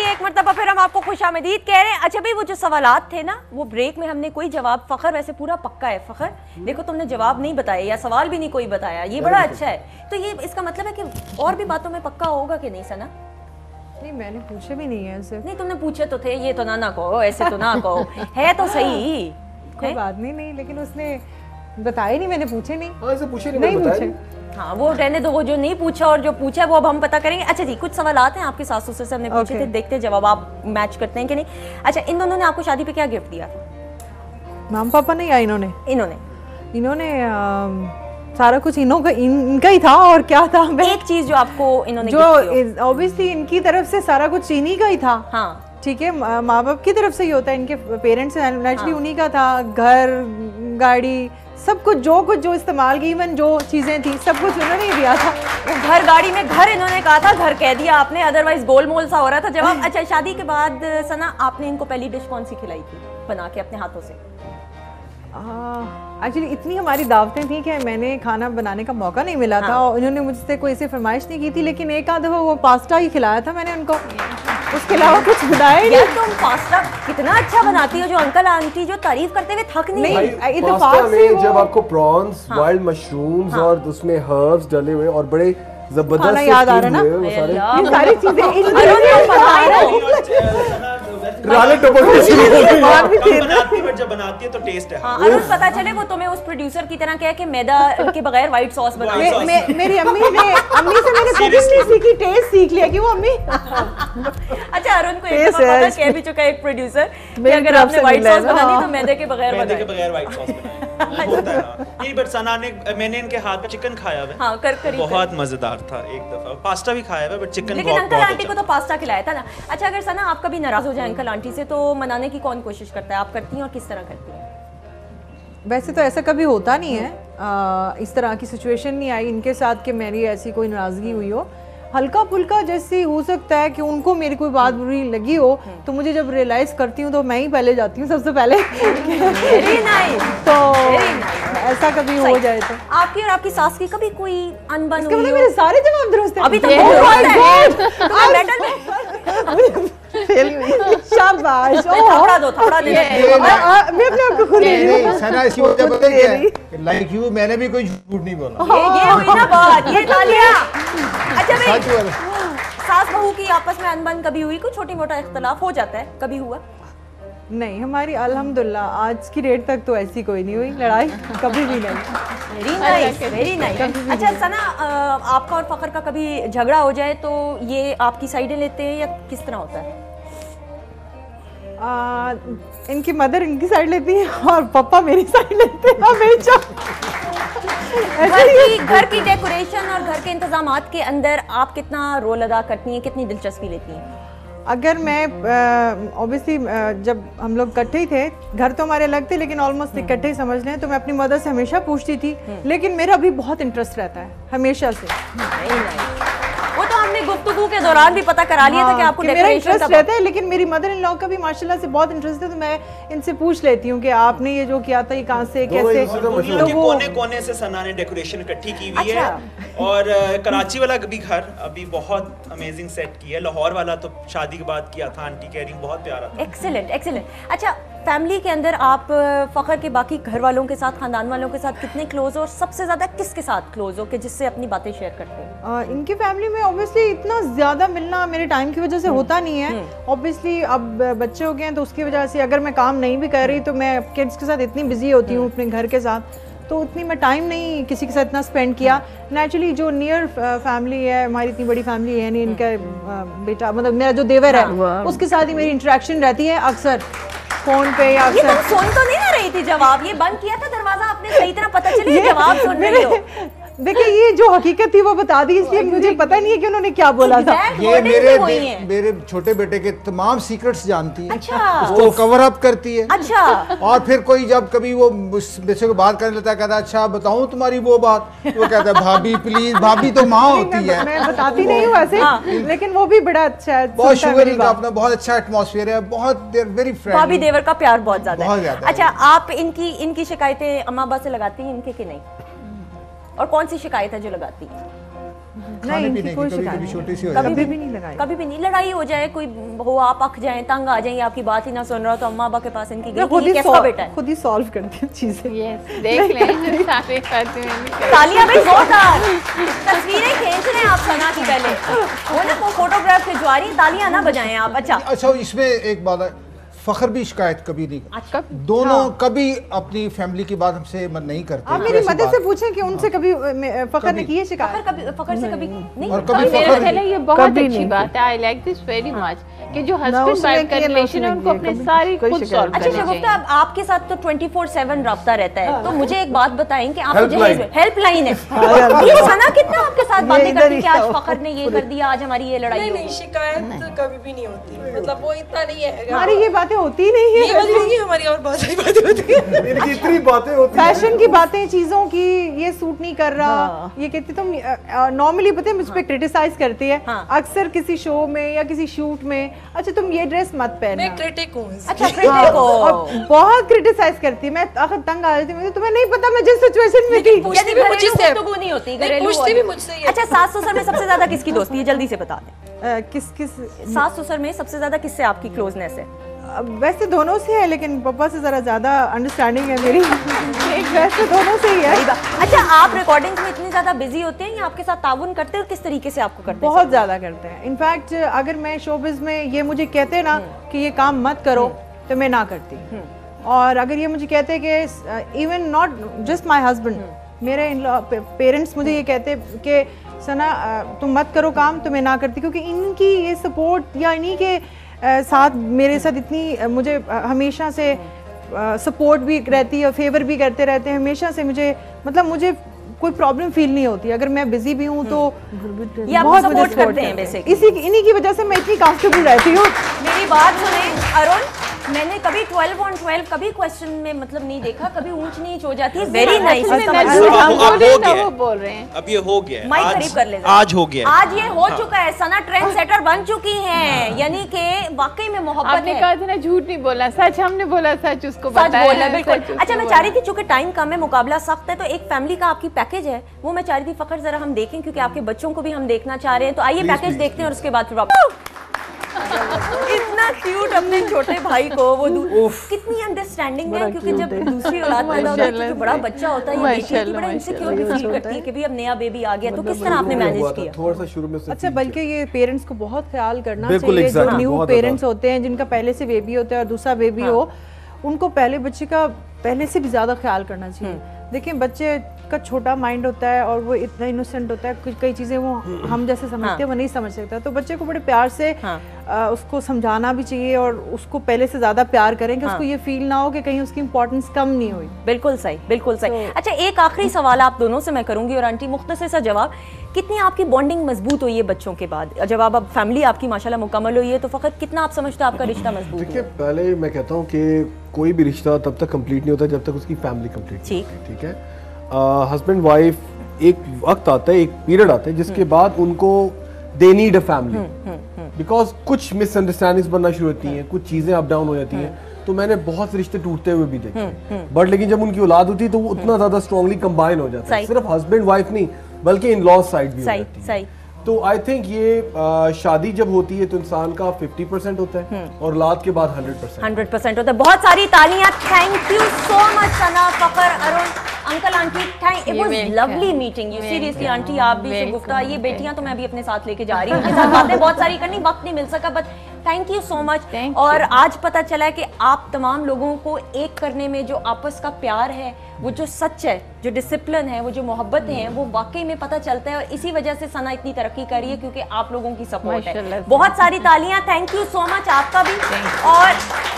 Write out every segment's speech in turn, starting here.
एक मरतबा फिर हम आपको खुशामदीद कह रहे हैं। अच्छा भाई, वो जो सवालात थे ना, वो ब्रेक में हमने कोई जवाब, फखर वैसे पूरा पक्का है, फखर देखो तुमने जवाब नहीं बताया या सवाल भी नहीं कोई बताया, ये बड़ा अच्छा है। तो ये इसका मतलब है कि और भी बातों में पक्का होगा कि नहीं सना? नहीं, मैंने पूछे भी नहीं है सिर्फ। नहीं, तुमने पूछे तो थे, ये तो ना कहो, ऐसे तो ना कहो, है तो सही। कोई बात नहीं, लेकिन उसने बताया नहीं, मैंने पूछे नहीं। हाँ, ऐसे पूछे नहीं पूछे। हाँ, वो रहने दो, वो जो नहीं पूछा और जो पूछा है वो अब हम पता करेंगे। अच्छा जी, कुछ सवाल हैं आपके सासू से हमने पूछे थे, देखते हैं जवाब आप मैच करते हैं कि नहीं। अच्छा, इन दोनों ने आपको शादी पे क्या गिफ्ट दिया? माम पापा ने या इन्होंने? इन्होंने सारा कुछ इनका ही था, और क्या था? एक चीज जो आपको इन्होंने जो ऑब्वियसली इनकी तरफ से सारा कुछ इन्हीं का ही था। हाँ ठीक है, माँ बाप की तरफ से ही होता है, इनके पेरेंट्स नेचुरली उन्हीं का था। घर, गाड़ी, सब कुछ जो इस्तेमाल की, इवन जो चीजें थी सब कुछ उन्होंने ही दिया था। घर, गाड़ी में घर इन्होंने कहा था, घर कह दिया आपने, अदरवाइज गोलमोल सा हो रहा था जवाब। अच्छा, शादी के बाद सना आपने इनको पहली डिश कौन सी खिलाई थी बना के अपने हाथों से? एक्चुअली इतनी हमारी दावतें थी कि मैंने खाना बनाने का मौका नहीं मिला था, और उन्होंने मुझसे कोई ऐसी फरमाइश नहीं की थी, लेकिन एक आध दफा वो पास्ता ही खिलाया था मैंने उनको, उसके अलावा कुछ बनाया ही नहीं। तुम पास्ता कितना अच्छा बनाती हो, जो अंकल आंटी जो तारीफ करते हुए थक नहीं। पास्ता में जब आपको प्रॉन्स, वाइल्ड मशरूम्स और उसमें हर्ब्स डले हुए और बड़े जबरदस्त याद आ रहा ना, ये सारी चीजें जब बनाती है तो टेस्ट है। अरुण पता चले वो तुम्हें उस प्रोड्यूसर की तरह कहे कि मैदा के बगैर व्हाइट सॉस बनाए। मेरी अम्मी से मैंने कुकिंग नहीं सीखी, टेस्ट सीख लिया कि वो अम्मी। अच्छा, अरुण को एक दफा पता कह भी चुका है एक प्रोड्यूसर कि अगर आपने व्हाइट सॉस बनानी तो मैदे के बगैर व्हाइट सॉस बनाए होता है ना। नहीं, बट सना ने, मैंने इनके हाथ का चिकन खाया है। हाँ, बहुत मजेदार था। एक दफा पास्ता भी खाया है, बट चिकन बहुत। लेकिन अंकल आंटी को तो पास्ता खिलाया था ना। अच्छा, अगर सना आप कभी नाराज हो जाए अंकल आंटी से तो मनाने की कौन कोशिश करता है? आप करती हैं और किस तरह करती हैं? वैसे तो ऐसा कभी होता नहीं है, इस तरह की सिचुएशन नहीं आई इनके साथ कि मेरी ऐसी कोई नाराजगी हुई हो। हल्का फुल्का जैसे हो सकता है कि उनको मेरी कोई बात बुरी लगी हो, तो मुझे जब रियलाइज करती हूँ तो मैं ही पहले जाती हूँ सबसे पहले। Very nice. तो ऐसा कभी हो जाए तो। आपकी और आपकी सास की कभी कोई अनबन हुई? मतलब मेरे सारे जवाब दुरुस्त हैं। अभी तो शाबाश, थोड़ा दे। मैं अपने आप को खुद सना इसकी वजह पता है क्या है? लाइक यू, मैंने भी कोई झूठ नहीं बोला। ये हुई ना बात, ये तालियां। अच्छा भाई, सास बहू की आपस में अनबन कभी हुई? कोई छोटी मोटा इख्तलाफ हो जाता है, कभी हुआ? नहीं, हमारी अल्हम्दुलिल्लाह आज की डेट तक तो ऐसी कोई नहीं हुई लड़ाई, कभी भी नहीं। Very nice, very nice. अच्छा सना, आपका और फखर का कभी झगड़ा हो जाए तो ये आपकी साइडें लेते हैं या किस तरह होता है? इनकी मदर इनकी साइड लेती है और पापा मेरी साइड लेते हैं हमेशा। घर की डेकोरेशन और घर के इंतजामात के अंदर आप कितना रोल अदा करती हैं, कितनी दिलचस्पी लेती हैं? अगर मैं ऑब्वियसली जब हम लोग इकट्ठे ही थे, घर तो हमारे अलग थे लेकिन ऑलमोस्ट इकट्ठे ही समझ लें, तो मैं अपनी मदर से हमेशा पूछती थी, लेकिन मेरा भी बहुत इंटरेस्ट रहता है हमेशा से। वो तो हमने गुफ्तगू के दौरान भी पता करा लिया था कि आपको मेरा इंटरेस्ट रहता है, लेकिन मेरी मदर इन लॉ का भी माशाल्लाह से बहुत इंटरेस्ट है, तो मैं इनसे पूछ लेती हूँ कि आपने ये जो किया था ये कहाँ से, कैसे। तो कोने कोने से सना ने डेकोरेशन इकट्ठी की हुई है। और कराची वाला भी घर अभी बहुत अमेजिंग सेट किया है। लाहौर वाला तो शादी के बाद किया था, आंटी कह रही बहुत प्यारा था। Excellent, excellent. अच्छा, फैमिली के अंदर आप फखर के बाकी घर वालों के साथ, खानदान वालों के साथ कितने क्लोज हो और सबसे ज्यादा किसके साथ क्लोज हो कि जिससे अपनी बातें शेयर करते हैं? इनकी फैमिली में ऑब्वियसली इतना ज्यादा मिलना मेरे टाइम की वजह से होता नहीं है। ऑब्वियसली अब बच्चे हो गए हैं तो उसकी वजह से अगर मैं काम नहीं भी कर रही तो मैं किड्स के साथ इतनी बिजी होती हूँ अपने घर के साथ, तो उतनी मैं टाइम नहीं किसी के साथ इतना स्पेंड किया। नेचुरली जो नियर फैमिली है हमारी, इतनी बड़ी फैमिली है नहीं, इनका बेटा मतलब मेरा जो देवर है उसके साथ ही मेरी इंटरेक्शन रहती है अक्सर फोन पे या अक्सर। ये तुम सुन तो नहीं ना रही थी जवाब? ये बंद किया था दरवाजा आपने, सही तरह पता चले जवाब सुन रही हो। देखिए ये जो हकीकत थी वो बता दी, इसलिए मुझे पता नहीं है कि उन्होंने क्या बोला था। ये मेरे छोटे बेटे के तमाम सीक्रेट्स जानती है। अच्छा। उसको कवर अप करती है। अच्छा। और फिर कोई जब कभी वो बच्चे को बात करने लगता है, कहता है अच्छा बताऊं तुम्हारी वो बात, वो कहता है भाभी प्लीज, भाभी तो माँ होती है। मैं बताती नहीं हूँ वैसे, लेकिन वो भी बड़ा अच्छा है। बहुत शुगर इनका अपना बहुत अच्छा एटमॉस्फेयर है, बहुत वेरी फ्रेंडली। भाभी देवर का प्यार बहुत ज्यादा है। अच्छा, आप इनकी शिकायतें अम्मा अब्बा से लगाती हैं इनके कि नहीं? और कौन सी शिकायत है जो लगाती है? खाने इनकी पीने कोई की कभी शिकायत कभी नहीं। छोटी सी हो कभी जाती भी नहीं लगाई। कभी भी नहीं लड़ाई हो जाए, कोई हो आप अख जाए, तंग आ जाए, आपकी बात ही ना सुन रहा हो तो अम्मा अब्बा के पास इनकी गई कि ये कैसा बेटा है। खुद ही सॉल्व करती हूँ चीजें। यस देख लें सारे करते हैं। तालियां भाई जोरदार। तस्वीरें खींच रहे हैं आप सना की पहले, वो ना वो फोटोग्राफ खिंचवा रही, तालियां ना बजाएं आप। अच्छा अच्छा इसमें एक बात है, फखर भी शिकायत कभी नहीं अच्छा दोनों कभी अपनी फैमिली की बात हमसे मन नहीं करते। आप मेरी ऐसी मदद बात। से पूछें कि उनसे कभी फखर ने की है शिकायत? फखर से कभी नहीं और होता। कभी मेरे फखर ख्याल नहीं। है ये बहुत कभी अच्छी नहीं। बात है। I like this very much कि जो ना हस्बैंड उसने वाइफ का किया, ना रिलेशन है उसने उनको किया, अपने कभी सारी कोई खुद शिकायत सॉल्व अच्छा करना शगुफ्ता, चाहिए। आपके साथ तो 24/7 राब्ता रहता है, तो मुझे एक बात बताएं कि आप मुझे Helpline। हेल्पलाइन है ये सना कितना आपके साथ बातें करती है कि आज फखर ने ये कर दिया, आज हमारी ये लड़ाई नहीं हो नहीं गई। शिकायत कभी भी नहीं होती, मतलब वो इतना नहीं है। हमारी ये बातें होती नहीं ये है। वाली नहीं है हमारी, और बहुत सारी बातें होती है। इनकी इतनी बातें होती हैं। फैशन की बातें, चीजों की, ये सूट नहीं कर रहा, ये कहती तुम नॉर्मली पता है मुझ पे क्रिटिसाइज करती है हाँ। अक्सर किसी शो में या किसी शूट में, अच्छा तुम ये ड्रेस मत मैं पहनना। क्रिटिक हूँ इसकी। अच्छा क्रिटिक हो। और बहुत क्रिटिसाइज करती है। मैं आखिर तंग आ जाती हूँ, तुम्हें नहीं पता मैं जिस सिचुएशन में थी। पूछती यानी भी घरेलू मुझसे है। गुफ्तगू नहीं होती, नहीं, घरेलू पूछती भी वाली। मुझसे ही है। अच्छा सास ससुर में सबसे ज्यादा किसकी दोस्ती है, जल्दी से बता दें। किस किस सास ससुर में सबसे ज्यादा किससे आपकी क्लोजनेस है? वैसे दोनों से है, लेकिन पापा से जरा ज्यादा अंडरस्टैंडिंग है मेरी। वैसे दोनों से ही है। अच्छा आप रिकॉर्डिंग्स में इतने ज्यादा बिजी होते हैं या आपके साथ ताउन करते हैं, और किस तरीके से आपको करते हैं? बहुत ज्यादा करते हैं। इनफैक्ट अगर मैं शोबिज में ये मुझे कहते हैं ना कि ये काम मत करो तो मैं ना करती। और अगर ये मुझे कहते हैं कि even not just my husband, मेरे पेरेंट्स मुझे ये कहते हैं कि सना तुम मत करो काम, तो मैं ना करती, क्योंकि इनकी ये सपोर्ट या इन्हीं के साथ मेरे साथ इतनी मुझे हमेशा से सपोर्ट भी रहती है, फेवर भी करते रहते हैं हमेशा से। मुझे मतलब मुझे कोई प्रॉब्लम फील नहीं होती अगर मैं बिजी भी हूँ तो ये आपको बहुत मुझे support support करते हैं basically। इन्हीं की वजह से मैं इतनी कंफर्टेबल रहती हूँ। मेरी बात सुने अरुण, मैंने कभी 12 on 12 कभी क्वेश्चन में मतलब नहीं देखा, कभी ऊंच नीच हो जाती है। Very nice. Actually, अब हम हो बोल रहे हैं गया ना है। वो बोल रहे हैं। अब ये हो गया है। माइक आज- करीब कर ले जरा। आज हो गया है। आज ये हो चुका है, सना ट्रेंड सेटर बन चुकी हैं, यानी कि वाकई में मोहब्बत आपने है। कहा था ना झूठ नहीं बोलना, सच हमने बोला, सच उसको सच बताया। बोलना बिल्कुल। सच उसको अच्छा मैं बोला। चाह रही थी चूंकि टाइम कम है, मुकाबला सख्त है, तो एक फैमिली का आपकी पैकेज है वो मैं चाह रही थी फखर जरा हम देखें, क्योंकि आपके बच्चों को भी हम देखना चाह रहे हैं। तो आइए पैकेज देखते हैं और उसके बाद फिर वापस। इतना क्यूट अपने छोटे भाई को वो कितनी अंडरस्टैंडिंग है, क्योंकि जब दूसरी औलाद पैदा होती है तो जो बड़ा बच्चा होता है, ये बेटी होती है, बड़ा इनसिक्योर फील करती है कि भी अब नया बेबी आ गया। तो किस तरह आपने मैनेज हुआ था, किया? थोड़ा सा शुरू में उससे अच्छा feel बल्कि ये पेरेंट्स को बहुत ख्याल करना बिल्कुल, चाहिए। जो exactly, न्यू बहुत पेरेंट्स ज़्यादा। होते हैं जिनका पहले से बेबी होता है और दूसरा बेबी हो, उनको पहले बच्चे का पहले से भी ज्यादा ख्याल करना चाहिए। देखिए बच्चे का छोटा माइंड होता है और वो इतना इनोसेंट होता है, कुछ कई चीजें वो हम जैसे समझते हैं वो नहीं समझ सकता। तो बच्चे को बड़े प्यार से उसको समझाना भी चाहिए और उसको पहले से ज्यादा प्यार करें कि उसको ये फील ना हो कि कहीं उसकी इंपॉर्टेंस कम नहीं हुई। बिल्कुल सही, बिल्कुल सही। अच्छा एक आखिरी सवाल आप दोनों से मैं करूंगी और आंटी मुख्तसर सा जवाब, कितनी आपकी बॉन्डिंग मजबूत हुई है बच्चों के बाद? जब अब फैमिली आपकी माशाल्लाह मुकम्मल हुई है तो फकत कितना आप समझते हो आपका रिश्ता मजबूत देखिए है? पहले मैं कहता हूँ कि कोई भी रिश्ता तब तक कंप्लीट नहीं होता जब तक उसकी फैमिली कंप्लीट नहीं ठीक। होती, ठीक है। हस्बैंड वाइफ एक वक्त आता है, एक पीरियड आता है जिसके बाद उनको they need a family, because कुछ मिसअंडरस्टैंडिंग्स बनना शुरू होती हैं, कुछ चीजें अप डाउन हो जाती हैं। तो मैंने बहुत से रिश्ते टूटते हुए भी देखे, बट लेकिन जब उनकी औलाद होती है तो वो उतना ज्यादा स्ट्रांगली कंबाइन हो जाता है, सही। सिर्फ हस्बैंड वाइफ नहीं बल्कि इन लॉ साइड भी हो सही जाती है। सही। तो आई थिंक ये शादी जब होती है तो इंसान का 50% होता है और औलाद के बाद 100%। 100% होता है। बहुत सारी तालियां। Thank you so much Sana, Fakhar, Arun, uncle, aunty. Thank, it was lovely meeting you. Seriously aunty, आप भी, शगुफ्ता, ये बेटियां तो मैं अभी अपने साथ लेके जा रही हूँ, उनके साथ बातें बहुत सारी करनी, वक्त नहीं मिल सका, but thank you so much. और आज पता चला है कि आप तमाम लोगों को एक करने में जो आपस का प्यार है, वो जो सच है, जो डिसिप्लिन है, वो जो मोहब्बत है, वो वाकई में पता चलता है। और इसी वजह से सना इतनी तरक्की कर रही है क्योंकि आप लोगों की सपोर्ट है। बहुत सारी तालियां। थैंक यू सो मच आपका भी। और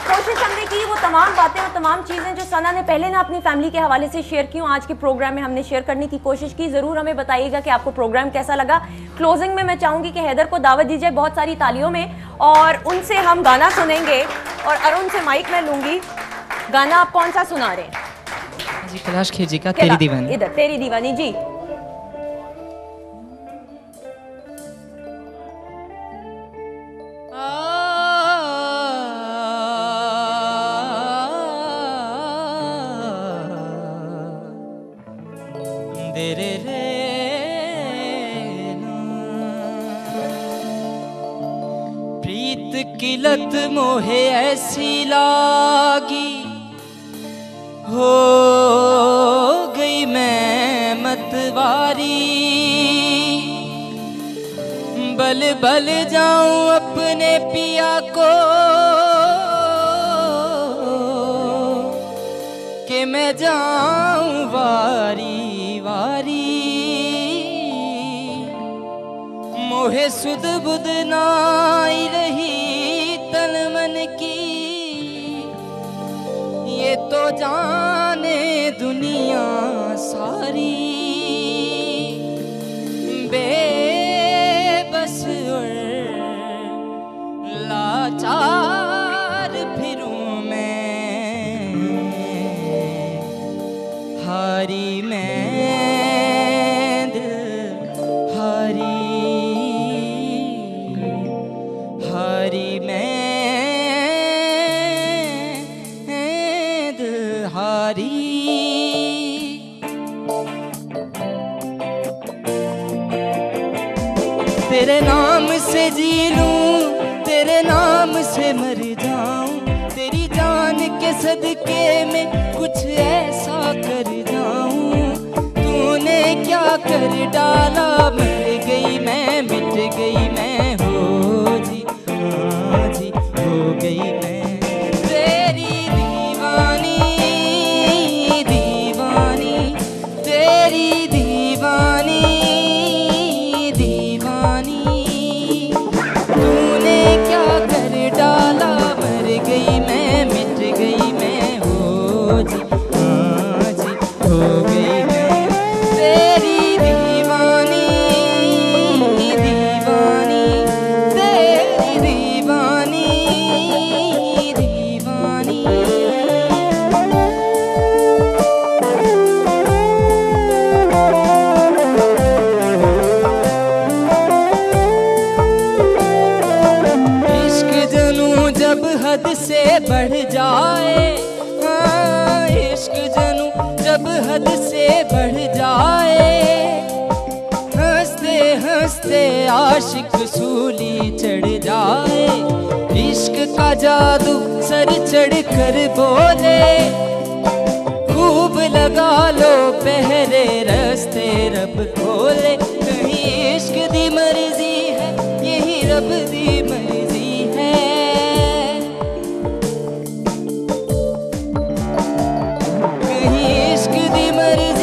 कोशिश हमने की वो तमाम बातें, वो तमाम चीजें जो सना ने पहले ना अपनी फैमिली के हवाले से शेयर की, आज के प्रोग्राम में हमने शेयर करने की कोशिश की। जरूर हमें बताइएगा कि आपको प्रोग्राम कैसा लगा। क्लोजिंग में मैं चाहूंगी कि हैदर को दावत दीजिए बहुत सारी तालियों में, और उनसे हम गाना सुनेंगे। और अरुण से माइक मैं लूंगी। गाना आप कौन सा सुना रहे हैं? जी कैलाश खेजी का तेरी दीवानी। इधर तेरी दीवानी जी। दे रे रे नो की लत मोहे ऐसी लागी, हो गई मैं मतवारी। बल बल जाऊं अपने पिया को कि मैं जाऊं वारी वारी। मोहे सुध बुध नाई रही तन मन की, ये तो जाने दुनिया सारी। बेबस और लाचार फिरूं मैं, हारी मैं दिल हारी, हारी मैं दिल हारी। तेरे नाम से जी लूं, तेरे नाम से मर जाऊं, तेरी जान के सदके में कुछ ऐसा कर जाऊं। तूने क्या कर डाला, मर गई मैं, मिट गई मैं, हो जी हाँ जी हो गई मैं। तेरी दीवानी दीवानी, तेरी दीवानी दीवानी। तूने क्या कर डाला, मर गई मैं, मिट गई मैं, हो जी हाँ जी हो गई मैं। तेरी दीवानी दीवानी, तेरी दीवानी दीवानी। इश्क जनू जब हद से बढ़ जाए, हाँ इश्क जनू जब हद से बढ़ जाए। हंसते हंसते आशिक सूली चढ़ जाए। इश्क का जादू सर चढ़ कर बोले, खूब लगा लो पहरे रास्ते रब खोले। कहीं इश्क दी मर्जी है, यही रब दी मर्जी है। कहीं इश्क दी मर्जी